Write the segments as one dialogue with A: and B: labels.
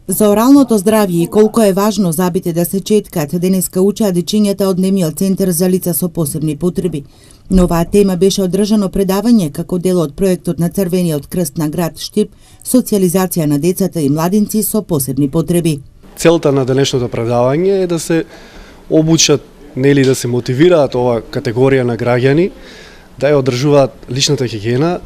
A: За оралното здравје и колку е важно забите да се четкаат, денеска учеа дечињата од немиот центар за лица со посебни потреби. На оваа тема беше одржано предавање како дел од проектот на Црвениот крст на град Штип, социјализација на децата и младинци со посебни потреби.
B: Целта на денешното предавање е да се обучат, нели да се мотивираат оваа категорија на граѓани, да ја одржуваат личната хигиена,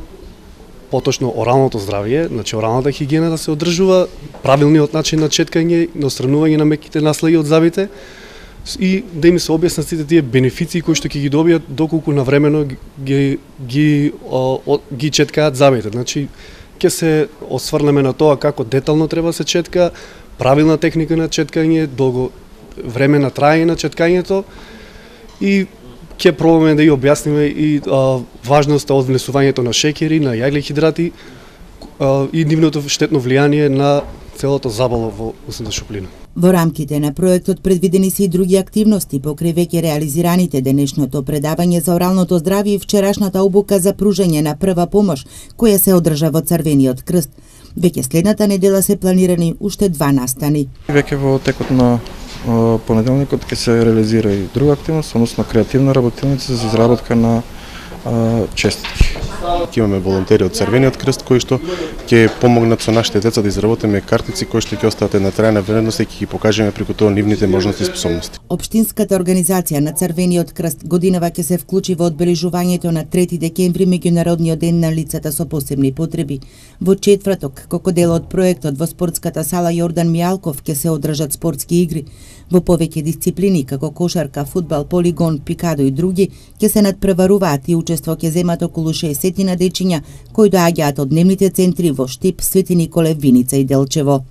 B: поточно оралното здравје, значи оралната хигиена да се одржува, правилниот начин на четкање, на отстранување на меките наслаги од зъбите и да им се објаснат сите тие бенефиции кои што ќе ги добијат доколку навремено ги четкаат зъбите. Значи ќе се осврнеме на тоа како детално треба да се четка, правилна техника на четкање, долго време на траење на четкањето и ќе пробаме да ја објасниме и важноста од внесувањето на шеќери, на јаглехидрати и нивното штетно влијание на целото заболо во устната шуплина.
A: Во рамките на проектот предвидени се и други активности покрај веќе реализираните денешното предавање за оралното здравје и вчерашната обука за пружање на прва помош која се одржа во Црвениот крст. Веќе следната недела се планирани уште 2 настани.
C: Веќе во текот на понеделникот ќе се реализира и друга активност, односно креативна работилница за изработка на честитки.
D: Имаме волонтери од Црвениот крст кои што ќе помогнат со нашите деца да изработиме картици кои што ќе остават една трајна вредност и ќе ги покажеме преку тоа нивните можности и способности.
A: Општинската организација на Црвениот крст годинава ќе се вклучи во одбележувањето на 3 декември меѓународниот ден на лицата со посебни потреби. Во четврток, како дел од проектот во спортската сала Јордан Мијалков ќе се одржат спортски игри. Во повеќе дисциплини како кошарка, фудбал, полигон, пикадо и други ќе се надпреваруваат и учество ќе земат околу 60 дечиња кои доаѓаат од дневните центри во Штип, Свети Николе, Виница и Делчево.